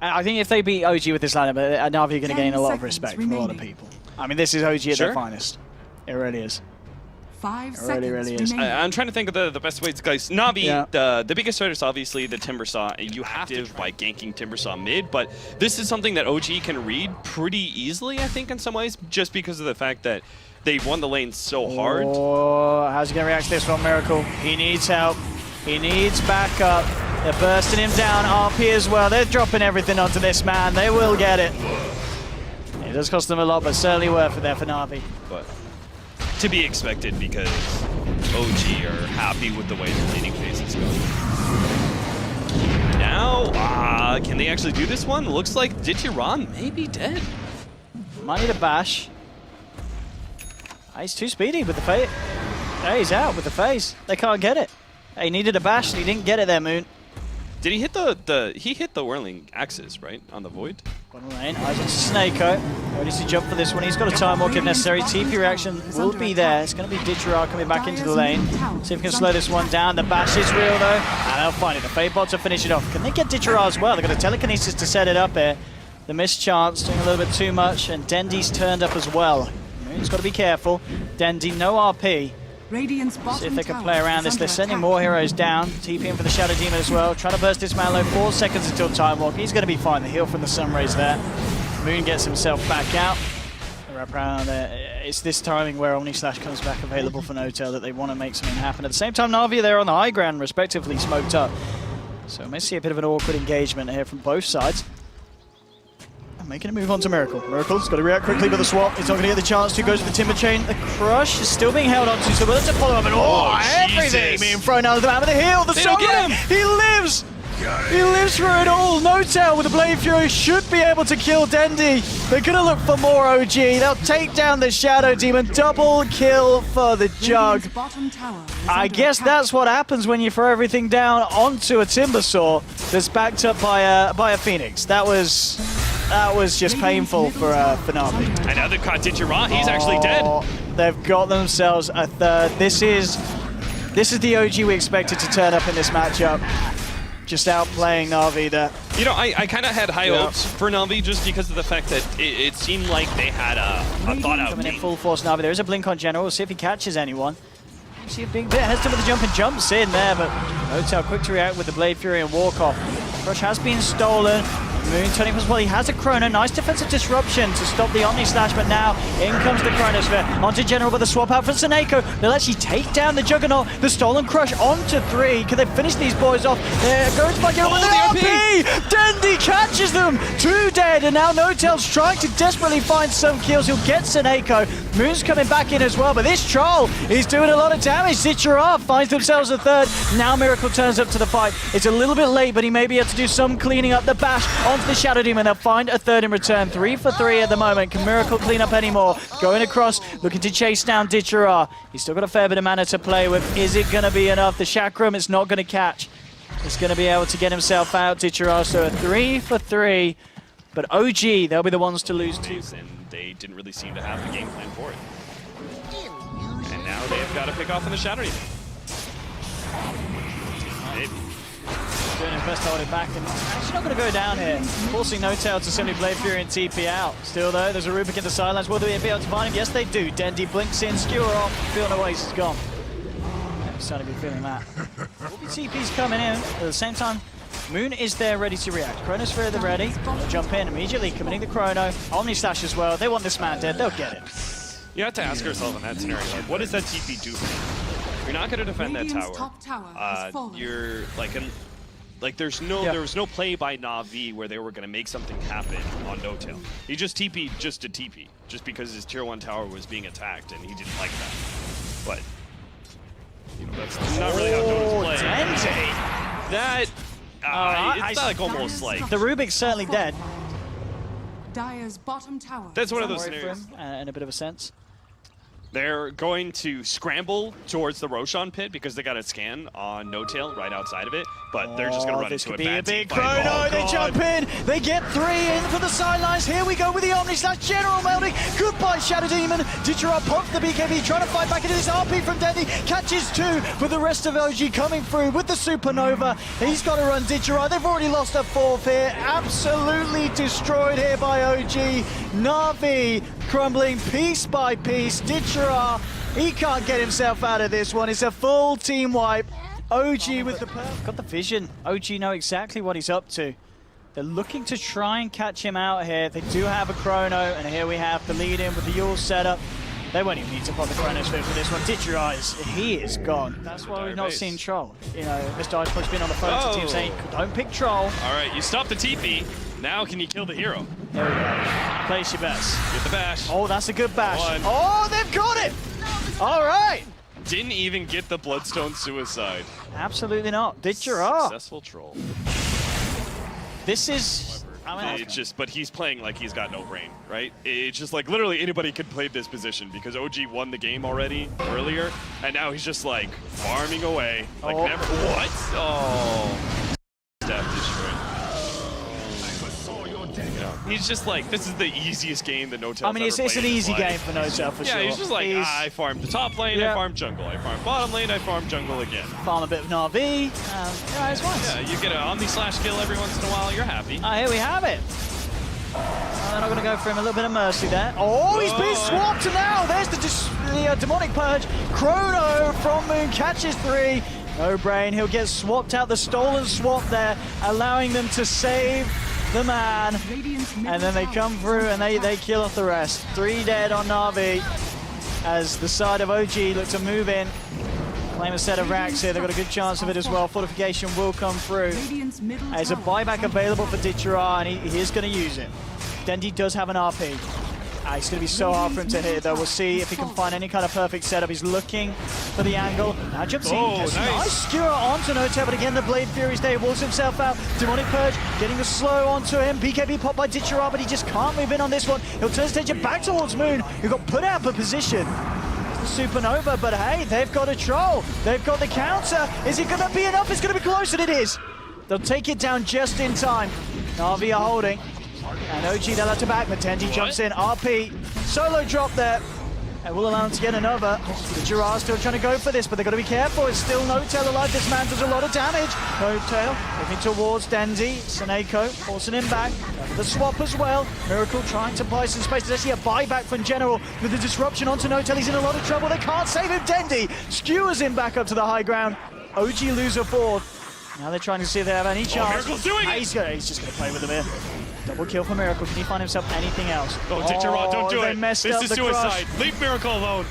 I think if they beat OG with this lineup, NaVi are going to gain a lot of respect from a lot of people. I mean, this is OG at their finest. It really is. 5 it seconds really is. I'm trying to think of the best ways, guys. NaVi, the biggest threat is obviously the Timbersaw. You have to by ganking Timbersaw mid, but this is something that OG can read pretty easily, I think, in some ways, just because of the fact that they won the lane so hard. Oh, how's he going to react to this one, Miracle? He needs help. He needs backup. They're bursting him down. RP as well. They're dropping everything onto this man. They will get it. It does cost them a lot, but certainly worth it there for NaVi. But to be expected because OG are happy with the way the laning phase is going. Now, can they actually do this one? Looks like Ditchiron may be dead. Might need a bash. He's too speedy with the phase. He's out with the phase. They can't get it. He needed a bash and he didn't get it there, Moon. Did he hit he hit the whirling axes, right? On the void? One lane, eyes on Snakeo. Ready to jump for this one. He's got a time walk if necessary. TP reaction will be there. It's going to be Ditchiron coming back into the lane. See if we can slow this one down. The bash is real though. And they'll find it. The Fade bot to finish it off. Can they get Ditchiron as well? They've got a telekinesis to set it up here. The missed chance, doing a little bit too much. And Dendy's turned up as well. Moon's got to be careful. Dendy, no RP. See if they can play around this. They're sending more heroes down. TPing for the Shadow Demon as well. Trying to burst this man low. 4 seconds until time walk. He's going to be fine. The heal from the Sun Rays there. Moon gets himself back out. Wrap around there. It's this timing where Omni Slash comes back available for N0tail that they want to make something happen. At the same time, NaVi there on the high ground, respectively, smoked up. So we may see a bit of an awkward engagement here from both sides. Making a move on to Miracle. Miracle's got to react quickly with the swap. He's not going to get the chance to. Goes for the Timber Chain. The Crush is still being held onto, so we'll have to follow up. And everything being thrown out of the map. But the heal, the Solar, he lives! He lives through it all. N0tail with the Blade Fury should be able to kill Dendy. They're going to look for more OG. They'll take down the Shadow Demon. Double kill for the Jug. I guess that's what happens when you throw everything down onto a Timbersaw that's backed up by a Phoenix. That was just painful for NaVi. And now they've caught Ditchiron. He's actually dead. They've got themselves a third. This is the OG we expected to turn up in this matchup. Just outplaying NaVi there. You know, I kind of had high hopes for NaVi just because of the fact that it seemed like they had a thought-out coming in full force NaVi. There is a blink on General. We'll see if he catches anyone. See a big bit hesitant with the jump and jumps in there, but N0tail quick to react with the Blade Fury and walk off. Crush has been stolen. Moon turning as well. He has a Chrono. Nice defensive disruption to stop the Omni Slash, but now in comes the Chronosphere. Onto General with a swap out for Snakeo. They'll actually take down the Juggernaut. The Stolen Crush onto 3. Can they finish these boys off? There goes by General with the RP! Dendy catches them! 2 dead, and now N0tail's trying to desperately find some kills. He'll get Snakeo. Moon's coming back in as well, but this troll is doing a lot of damage. Ditchiron finds themselves a third. Now Miracle turns up to the fight. It's a little bit late, but he may be able to do some cleaning up. The bash onto the Shadow Demon. They'll find a third in return. 3 for 3 at the moment. Can Miracle clean up any more? Going across, looking to chase down Ditchiron. He's still got a fair bit of mana to play with. Is it going to be enough? The Chakram is not going to catch. He's going to be able to get himself out, Ditchiron. So a 3 for 3. But OG, they'll be the ones to lose too. And they didn't really seem to have the game plan for it. And now they've got to pick off on the Shadow Demon. Doing his best to hold it back, and actually not going to go down here. Forcing N0tail to simply Blade Fury and TP out. Still though, there's a Rubik in the silence. Will they be able to find him? Yes, they do. Dendy blinks in, skewer off, feeling away, he's gone. I'm starting to be feeling that. Will be TP's coming in, but at the same time, Moon is there ready to react. Chronosphere at the ready. They'll jump in immediately, committing the Chrono. Omni Slash as well. They want this man dead, they'll get it. You have to ask yourself in that scenario, like, what does that TP do for you? You're not going to defend that tower. You're like there was no play by NaVi where they were going to make something happen on N0tail. He just TP'd just to TP, just because his tier 1 tower was being attacked and he didn't like that. But you know, that's not really how Dota's played. That it's not like almost like the Rubik's certainly dead. Dire's bottom tower. That's one of those scenarios. In a bit of a sense. They're going to scramble towards the Roshan pit because they got a scan on No Tail right outside of it, but they're just going to run into a bad team fight. Oh, they jump in, they get 3 in for the sidelines. Here we go with the Omni slash General melding. Goodbye, Shadow Demon. Ditchera pops the BKB, trying to fight back into this RP from Dendy. Catches 2, but the rest of OG coming through with the Supernova. He's got to run Ditchera. They've already lost a 4th here. Absolutely destroyed here by OG. NaVi crumbling piece by piece. Ditchera, he can't get himself out of this one. It's a full team wipe. OG with the got the vision. OG know exactly what he's up to. They're looking to try and catch him out here. They do have a chrono, and here we have the lead in with the Yule setup. They won't even need to pop the chronosphere for this one. Ditchera he is gone. That's why we've not seen Troll. You know, Mr. Icepunk's been on the phone to team saying, don't pick Troll. All right, you stop the TP. Now can you kill the hero? There we go. Place your best. Get the bash. Oh, that's a good bash. One. Oh, they've got it! All right. Didn't even get the Bloodstone Suicide. Absolutely not. Ditchera. Successful troll. This is... It's just, but he's playing like he's got no brain, right? It's just like literally anybody could play this position because OG won the game already earlier, and now he's just like farming away, like never. What? Oh, step destroyed. He's just like, this is the easiest game that No Tail's ever it's an easy game for No Tail for sure. Yeah, he's just like, I farmed the top lane, I farmed jungle, I farmed bottom lane, I farmed jungle again. Farm a bit of NaVi, yeah, it's nice. Yeah, you get an Omni slash kill every once in a while, you're happy. Here we have it. They're not going to go for him, a little bit of mercy there. Oh, he's been swapped now. There's the demonic purge. Chrono from Moon catches 3. No brain, he'll get swapped out, the stolen swap there, allowing them to save the man, and then they come through and they kill off the rest. 3 dead on NaVi as the side of OG look to move in. Claim a set of racks here, they've got a good chance of it as well. Fortification will come through. There's a buyback available for Ditchera, and he is going to use it. Dendy does have an RP. It's going to be so hard for him to hit, though. We'll see if he can find any kind of perfect setup. He's looking for the angle. Now jumps in. Nice skewer onto No Tail, but again, the Blade Fury's there. He walks himself out. Demonic Purge getting the slow onto him. BKB popped by Ditchera, but he just can't move in on this one. He'll turn stage it back towards Moon, who got put out of position. The Supernova, but hey, they've got a troll. They've got the counter. Is it going to be enough? It's going to be close, and it is. They'll take it down just in time. NaVi are holding. And OG, they'll have to back, but Tendy jumps in, RP, solo drop there, and will allow him to get another. Ditchera still trying to go for this, but they've got to be careful. It's still No Tail alive. This man does a lot of damage. No Tail looking towards Dendy. Seneko forcing him back. The swap as well. Miracle trying to buy some space. There's actually a buyback from General with the disruption onto No Tail. He's in a lot of trouble. They can't save him. Dendy skewers him back up to the high ground. OG lose a 4th. Now they're trying to see if they have any chance. Miracle's doing it! He's just going to play with them here. Double kill for Miracle. Can he find himself anything else? Oh, Ditchera, don't do it. This is suicide. Crush. Leave Miracle alone.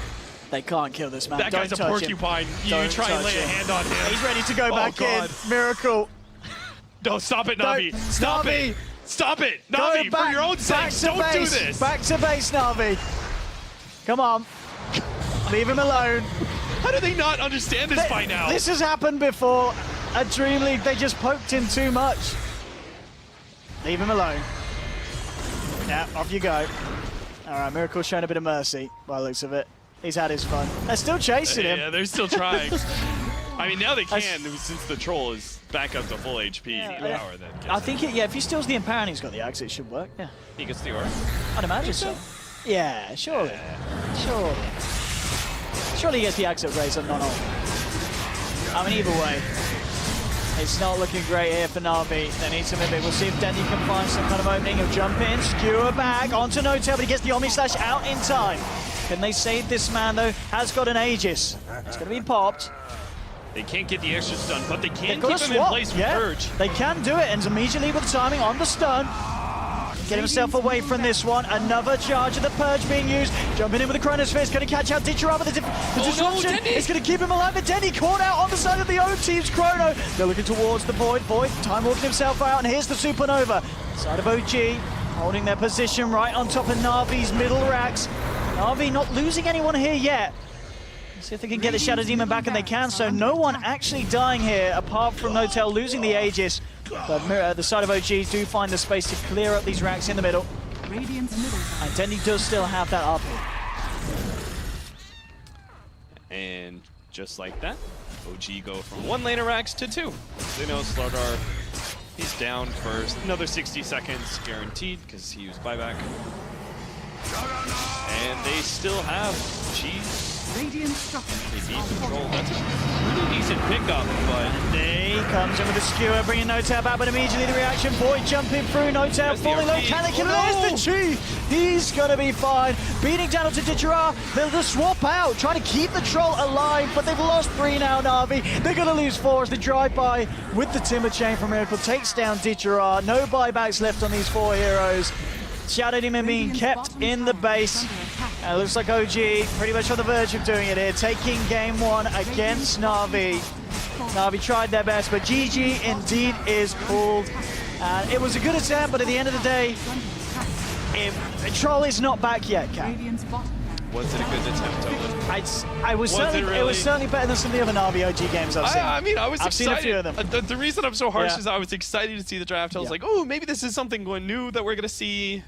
They can't kill this man. That guy's a porcupine. You try and lay a hand on him. He's ready to go back in. Miracle. No, stop it, NaVi. Stop it. Stop it. NaVi, for your own sake, don't do this. Back to base, NaVi. Come on. Leave him alone. How do they not understand this by now? This has happened before. At Dream League, they just poked him too much. Leave him alone. Yeah, off you go. All right, Miracle's showing a bit of mercy by the looks of it. He's had his fun. They're still chasing him. Yeah, they're still trying. I mean, now they can, since the troll is back up to full HP. Power that I think, if he steals the Empower and he's got the axe, it should work. Yeah. He gets the aura? I'd imagine so. Yeah, surely. Surely. Surely he gets the axe upgrades on non-ult. I mean, either way. It's not looking great here for NaVi. They need some movement. We'll see if Dendy can find some kind of opening. He'll jump in, skewer back onto No Tail, but he gets the Omni Slash out in time. Can they save this man, though? Has got an Aegis. It's going to be popped. They can't get the extra stun, but they can keep him in place with Purge. They can do it, and immediately with timing on the stun. Get himself away from this one. Another charge of the Purge being used. Jumping in with the Chronosphere. It's going to catch out Ditchera, but the disruption is going to keep him alive. But Dendy caught out on the side of the own team's Chrono. They're looking towards the Void. Void time walking himself out, and here's the Supernova. Side of OG holding their position right on top of NaVi's middle racks. NaVi not losing anyone here yet. See if they can get the Shadow Demon back, and they can. So no one actually dying here apart from No Tail losing the Aegis. But the side of OG do find the space to clear up these racks in the middle. And Dendy does still have that up. just like that, OG go from 1 lane of Rax to 2. They know Slardar, he's down first. Another 60 seconds guaranteed because he used buyback. And they still have Cheese. They beat Control. That's a pretty decent pickup, but They comes in with the skewer, bringing No-Tail back, but immediately the reaction. Void jumping through, No-Tail falling low. Can they kill the Chi? He's gonna be fine. Beating down to Ditchera. They'll just swap out, trying to keep the Troll alive, but they've lost 3 now, Na'Vi. They're gonna lose 4 as the drive-by with the Timber Chain from Miracle takes down Ditchera. No buybacks left on these 4 heroes. Shadow Demon being kept in the base. It looks like OG pretty much on the verge of doing it here, taking game 1 against Na'Vi. Na'Vi tried their best, but GG indeed is called. It was a good attempt, but at the end of the day, Troll is not back yet, Cap. was it a good attempt, Owen? It was certainly better than some of the other Na'Vi OG games I've seen. I mean, I was I've excited. seen a few of them. The reason I'm so harsh is I was excited to see the draft. I was like, oh, maybe this is something new that we're going to see.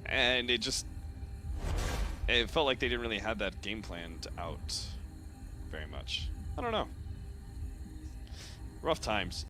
And it felt like they didn't really have that game planned out very much. I don't know. Rough times.